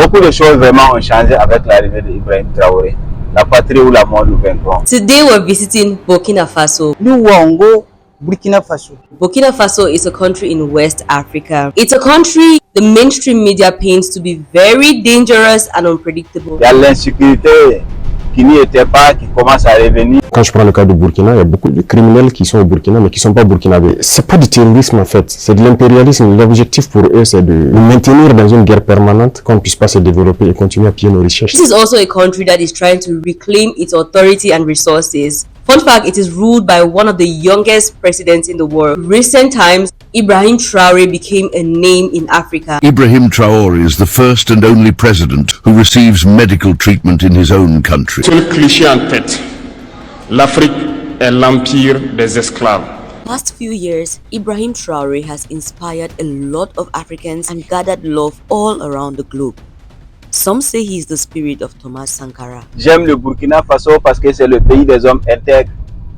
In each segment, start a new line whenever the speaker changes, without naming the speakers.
beaucoup de choses vraiment ont changé avec l'arrivée d'Ibrahim Traoré. La patrie ou la mort nous vaincront.
Today we're visiting Burkina Faso.
Burkina Faso.
Burkina Faso is a country in West Africa. It's a country the mainstream media paints to be very dangerous and unpredictable.
Il y a l'insécurité qui n'y était pas, qui commence à revenir.
Quand je prends le cas du Burkina, il y a beaucoup de criminels qui sont au Burkina mais qui ne sont pas burkinabés. C'est pas du terrorisme en fait, c'est de l'impérialisme. L'objectif pour eux c'est de nous maintenir dans une guerre permanente, qu'on ne puisse pas se développer et continuer à piller nos richesses.
This is also a country that is trying to reclaim its authority and resources. Fun fact, it is ruled by one of the youngest presidents in the world. In recent times, Ibrahim Traoré became a name in Africa.
Ibrahim Traoré is the first and only president who receives medical treatment in his own country.
Seul cliché en tête, l'Afrique est l'empire des esclaves.
Past few years, Ibrahim Traoré has inspired a lot of Africans and gathered love all around the globe. Some say he is the spirit of Thomas Sankara.
J'aime le Burkina Faso parce que c'est le pays des hommes intègres,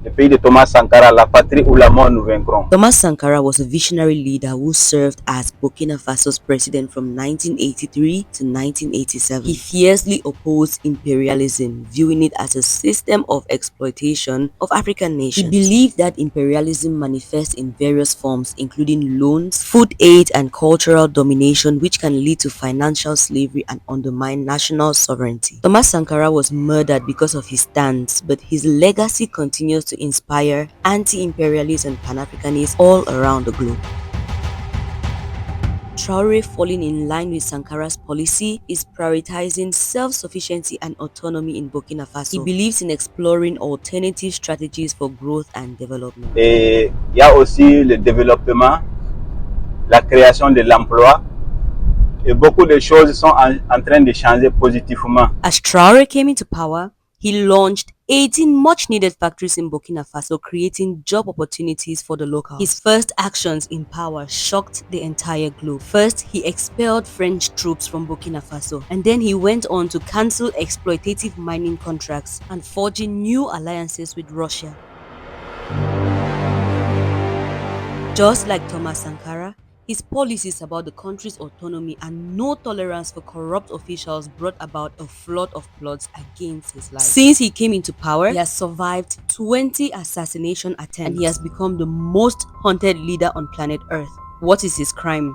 le pays de Thomas Sankara, la patrie où la mort nous vaincront.
Thomas Sankara was a visionary leader who served as Burkina Faso's president from 1983 to 1987. He fiercely opposed imperialism, viewing it as a system of exploitation of African nations. He believed that imperialism manifests in various forms, including loans, food aid, and cultural domination, which can lead to financial slavery and undermine national sovereignty. Thomas Sankara was murdered because of his stance, but his legacy continues to inspire anti-imperialists and pan-Africanists all around the globe. Traoré, falling in line with Sankara's policy, is prioritizing self-sufficiency and autonomy in Burkina Faso. He believes in exploring alternative strategies for growth and development.
Et il y a aussi le développement, la création de l'emploi, et beaucoup de choses sont en train de changer positivement.
As Traoré came into power, he launched 18 much-needed factories in Burkina Faso, creating job opportunities for the locals. His first actions in power shocked the entire globe. First, he expelled French troops from Burkina Faso, and then he went on to cancel exploitative mining contracts and forging new alliances with Russia. Just like Thomas Sankara, his policies about the country's autonomy and no tolerance for corrupt officials brought about a flood of plots against his life. Since he came into power, he has survived 20 assassination attempts and he has become the most haunted leader on planet Earth. What is his crime?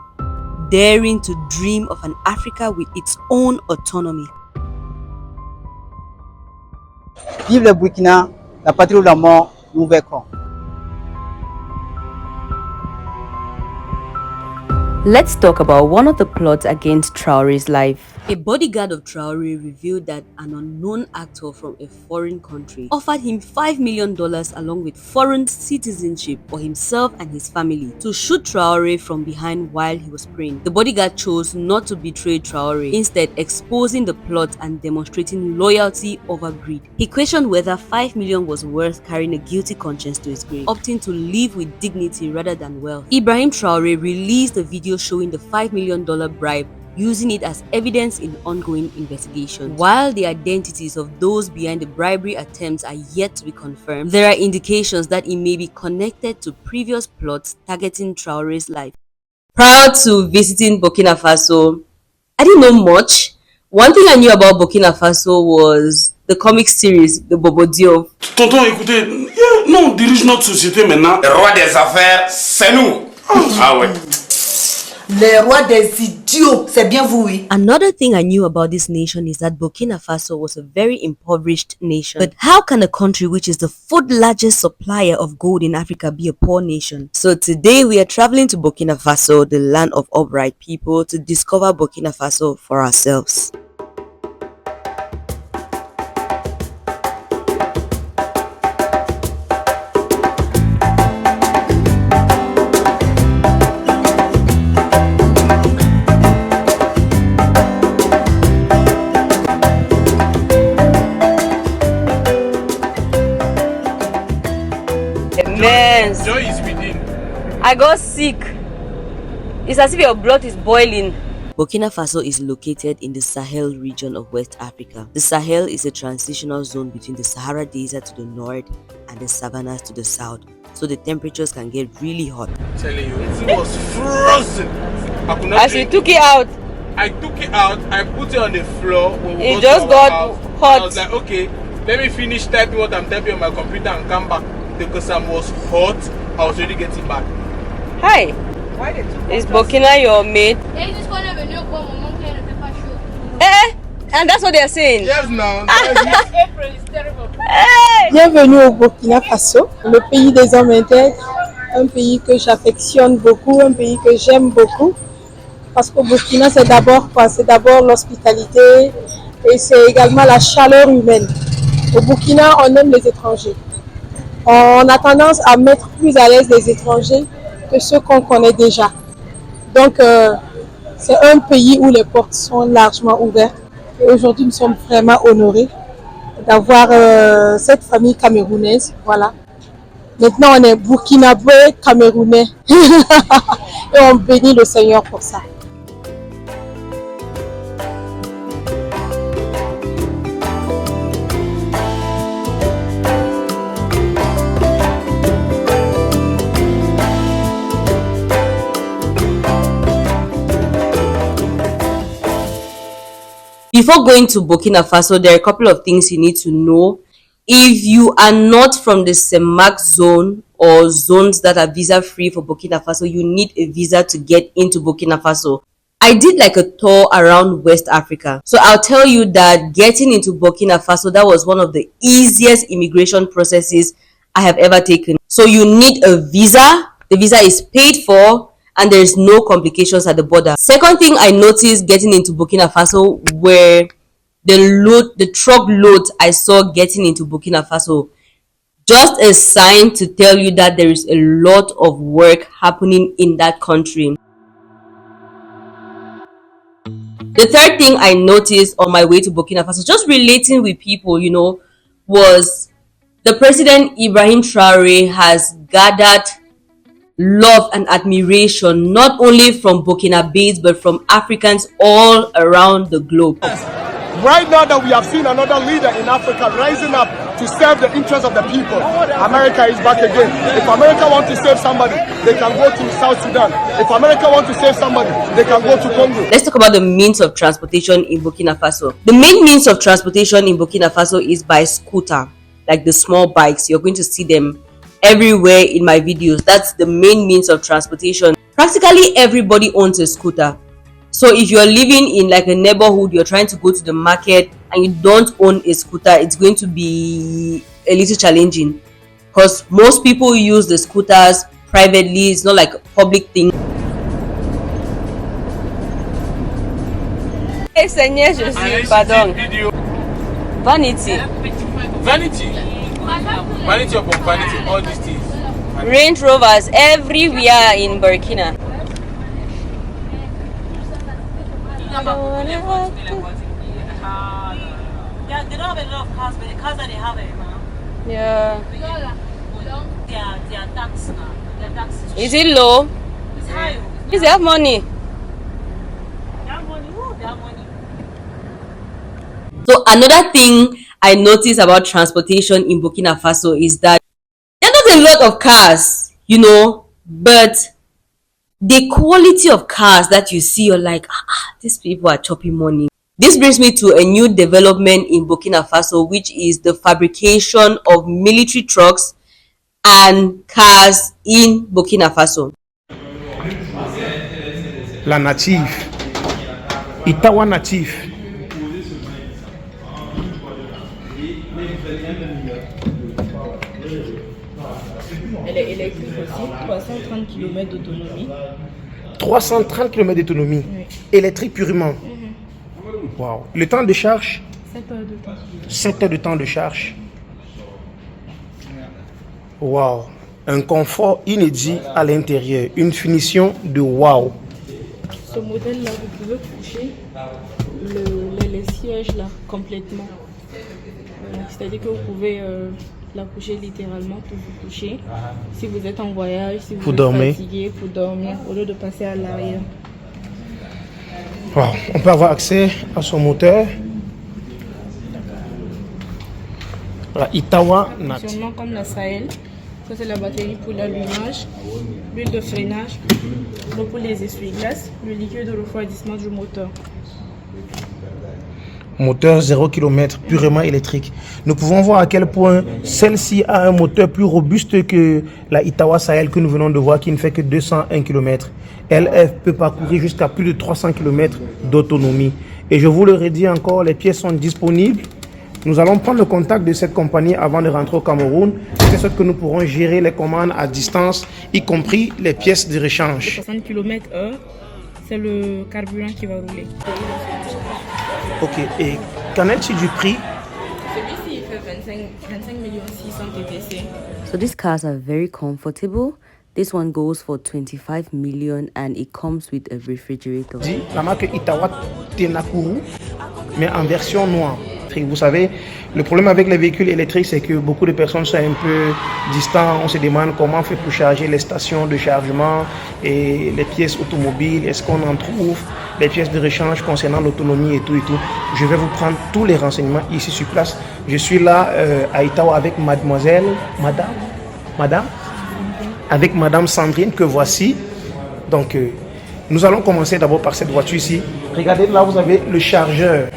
Daring to dream of an Africa with its own autonomy.
Vive le Burkina, la patrie ou la mort, nous vaincrons.
Let's talk about one of the plots against Traoré's life. A bodyguard of Traoré revealed that an unknown actor from a foreign country offered him $5 million along with foreign citizenship for himself and his family to shoot Traoré from behind while he was praying. The bodyguard chose not to betray Traoré, instead exposing the plot and demonstrating loyalty over greed. He questioned whether $5 million was worth carrying a guilty conscience to his grave, opting to live with dignity rather than wealth. Ibrahim Traoré released a video showing the $5 million bribe, using it as evidence in ongoing investigation. While the identities of those behind the bribery attempts are yet to be confirmed, there are indications that it may be connected to previous plots targeting Traoré's life. Prior to visiting Burkina Faso, I didn't know much. One thing I knew about Burkina Faso was the comic series, the Bobodio.
Tonton, écoutez, nous on dirige notre société maintenant. Le roi des affaires, c'est nous. Ah ouais.
Les rois des idiots, c'est bien vous, oui.
Another thing I knew about this nation is that Burkina Faso was a very impoverished nation. But how can a country which is the fourth largest supplier of gold in Africa be a poor nation? So today we are traveling to Burkina Faso, the land of upright people, to discover Burkina Faso for ourselves.
Joy is within.
I got sick. It's as if your blood is boiling. Burkina Faso is located in the Sahel region of West Africa. The Sahel is a transitional zone between the Sahara Desert to the north and the savannas to the south, so the temperatures can get really hot.
I'm telling you, it was frozen.
As we took it out,
I took it out, I put it on the floor. When we
it just got hot.
I was like, okay, let me finish typing what I'm typing on my computer and come back. Because I was hot, I was already getting back.
Hi. Is Burkina your mate? And that's what they're saying.
Yes, now.
Bienvenue au Burkina Faso, le pays des hommes intègres, un pays que j'affectionne beaucoup, un pays que j'aime beaucoup. Parce qu'au Burkina, c'est d'abord quoi? C'est d'abord l'hospitalité et c'est également la chaleur humaine. Au Burkina, on aime les étrangers. On a tendance à mettre plus à l'aise les étrangers que ceux qu'on connaît déjà. Donc, c'est un pays où les portes sont largement ouvertes. Et aujourd'hui, nous sommes vraiment honorés d'avoir cette famille camerounaise. Voilà. Maintenant, on est burkinabé camerounais. Et on bénit le Seigneur pour ça.
Before going to Burkina Faso, there are a couple of things you need to know. If you are not from the CEMAC zone or zones that are visa-free for Burkina Faso, you need a visa to get into Burkina Faso. I did like a tour around West Africa. So I'll tell you that getting into Burkina Faso, that was one of the easiest immigration processes I have ever taken. So you need a visa. The visa is paid for, and there's no complications at the border. Second thing I noticed getting into Burkina Faso were the truck loads I saw getting into Burkina Faso. Just a sign to tell you that there is a lot of work happening in that country. The third thing I noticed on my way to Burkina Faso, just relating with people, you know, was the President Ibrahim Traore has gathered love and admiration not only from Burkinabés but from Africans all around the globe.
Right now that we have seen another leader in Africa rising up to serve the interests of the people, America is back again. If America wants to save somebody, they can go to South Sudan. If America wants to save somebody, they can go to Congo.
Let's talk about the means of transportation in Burkina Faso. The main means of transportation in Burkina Faso is by scooter, like the small bikes. You're going to see them everywhere in my videos. That's the main means of transportation. Practically everybody owns a scooter. So if you're living in like a neighborhood, you're trying to go to the market and you don't own a scooter, it's going to be a little challenging because most people use the scooters privately. It's not like a public thing. Hey Seigneur, je suis, pardon. Vanity.
Vanity. Vanity upon vanity, all these things.
Range Rovers everywhere in Burkina.
Yeah, they don't have a lot of cars, but the cars that they have,
Yeah.
They are tax now. Their tax
is it low?
It's high.
Is they have money?
They have money. Ooh, they have money.
So another thing I noticed about transportation in Burkina Faso is that there are not a lot of cars, you know, but the quality of cars that you see, you're like, these people are chopping money. This brings me to a new development in Burkina Faso, which is the fabrication of military trucks and cars in Burkina Faso.
La native, Itawa native.
Elle est électrique aussi, 330 km d'autonomie.
330 km d'autonomie, oui. Électrique purement. Wow. Le temps de charge
7 heures de temps.
7 heures de temps de charge. Wow. Un confort inédit à l'intérieur. Une finition de wow.
Ce modèle-là, vous pouvez coucher les sièges là complètement. C'est-à-dire que vous pouvez la coucher littéralement pour vous coucher. Si vous êtes en voyage, si vous êtes fatigué, pour dormir, au lieu de passer à l'arrière.
Wow. On peut avoir accès à son moteur. La Itawa
fonctionnement comme la Sahel. Ça, c'est la batterie pour l'allumage, l'huile de freinage, l'eau pour les essuie-glaces, le liquide de refroidissement du moteur.
Moteur 0 km, purement électrique. Nous pouvons voir à quel point celle-ci a un moteur plus robuste que la Itawa Sahel que nous venons de voir, qui ne fait que 201 km. Elle peut parcourir jusqu'à plus de 300 km d'autonomie. Et je vous le redis encore, les pièces sont disponibles. Nous allons prendre le contact de cette compagnie avant de rentrer au Cameroun, de sorte que nous pourrons gérer les commandes à distance, y compris les pièces de rechange.
60 km/h, c'est le carburant qui va rouler.
Ok, et qu'en est-il du prix?
Celui-ci, il fait 25 600 TTC.
So these cars are very comfortable. This one goes for 25 million and it comes with a refrigerator.
La marque Itawa Tenakuru, mais en version noire. Vous savez, le problème avec les véhicules électriques, c'est que beaucoup de personnes sont un peu distantes. On se demande comment on fait pour charger les stations de chargement et les pièces automobiles. Est-ce qu'on en trouve? Les pièces de rechange concernant l'autonomie et tout et tout. Je vais vous prendre tous les renseignements ici sur place. Je suis là à Itawa avec avec Madame Sandrine que voici. Donc, nous allons commencer d'abord par cette voiture ici. Regardez, là, vous avez le chargeur.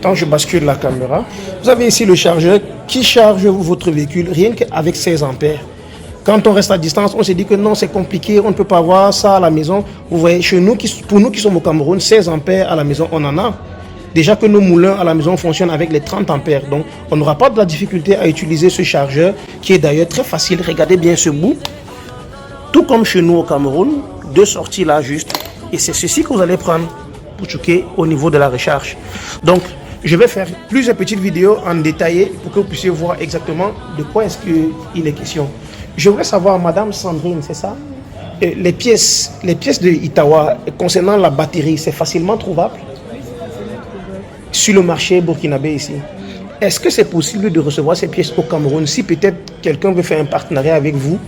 Quand je bascule la caméra, vous avez ici le chargeur qui charge votre véhicule rien qu'avec 16 ampères. Quand on reste à distance, on se dit que non, c'est compliqué, on ne peut pas avoir ça à la maison. Vous voyez, chez nous, pour nous qui sommes au Cameroun, 16 ampères à la maison, on en a. Déjà que nos moulins à la maison fonctionnent avec les 30 ampères. Donc, on n'aura pas de la difficulté à utiliser ce chargeur qui est d'ailleurs très facile. Regardez bien ce bout. Tout comme chez nous au Cameroun, deux sorties là juste. Et c'est ceci que vous allez prendre pour choquer au niveau de la recharge. Donc, je vais faire plusieurs petites vidéos en détaillé pour que vous puissiez voir exactement de quoi est-ce qu'il est question. Je voudrais savoir, Madame Sandrine, c'est ça? Les pièces de Itawa concernant la batterie, c'est facilement trouvable?
Oui, c'est facilement trouvable.
Sur le marché burkinabé ici. Est-ce que c'est possible de recevoir ces pièces au Cameroun si peut-être quelqu'un veut faire un partenariat avec vous?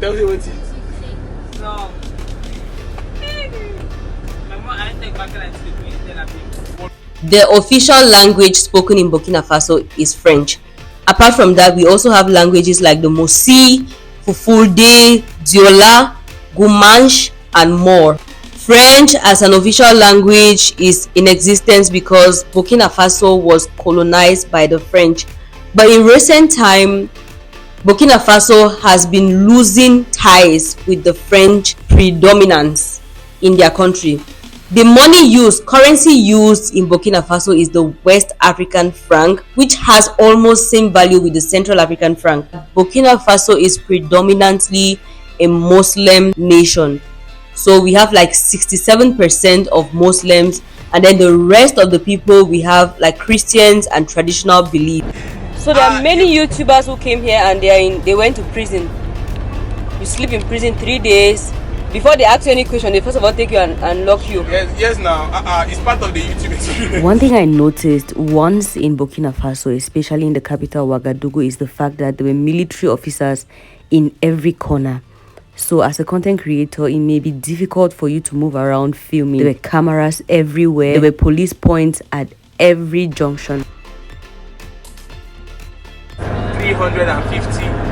Tell me what it is.
No.
The official language spoken in Burkina Faso is French. Apart from that, we also have languages like the Mosi, Fufulde, Diola, Gumanche, and more. French as an official language is in existence because Burkina Faso was colonized by the French. But in recent time, Burkina Faso has been losing ties with the French predominance in their country. The currency used in Burkina Faso is the West African franc, which has almost same value with the Central African franc. Burkina Faso is predominantly a Muslim nation. So we have like 67% of Muslims, and then the rest of the people we have like Christians and traditional beliefs. So there are many YouTubers who came here and they went to prison. You sleep in prison 3 days. Before they ask you any question, they first of all take you and lock you.
Yes, now. It's part of the YouTube experience.
One thing I noticed once in Burkina Faso, especially in the capital Ouagadougou, is the fact that there were military officers in every corner. So as a content creator, it may be difficult for you to move around filming. There were cameras everywhere. There were police points at every junction.
350.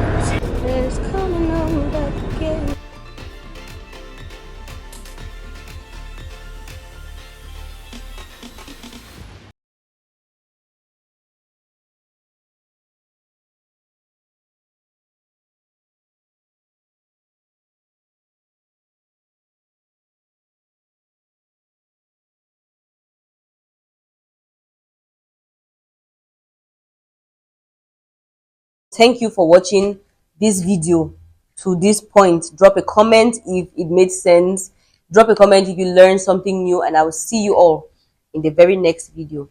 Thank you for watching this video to this point. Drop a comment if it made sense. Drop a comment if you learned something new, and I will see you all in the very next video.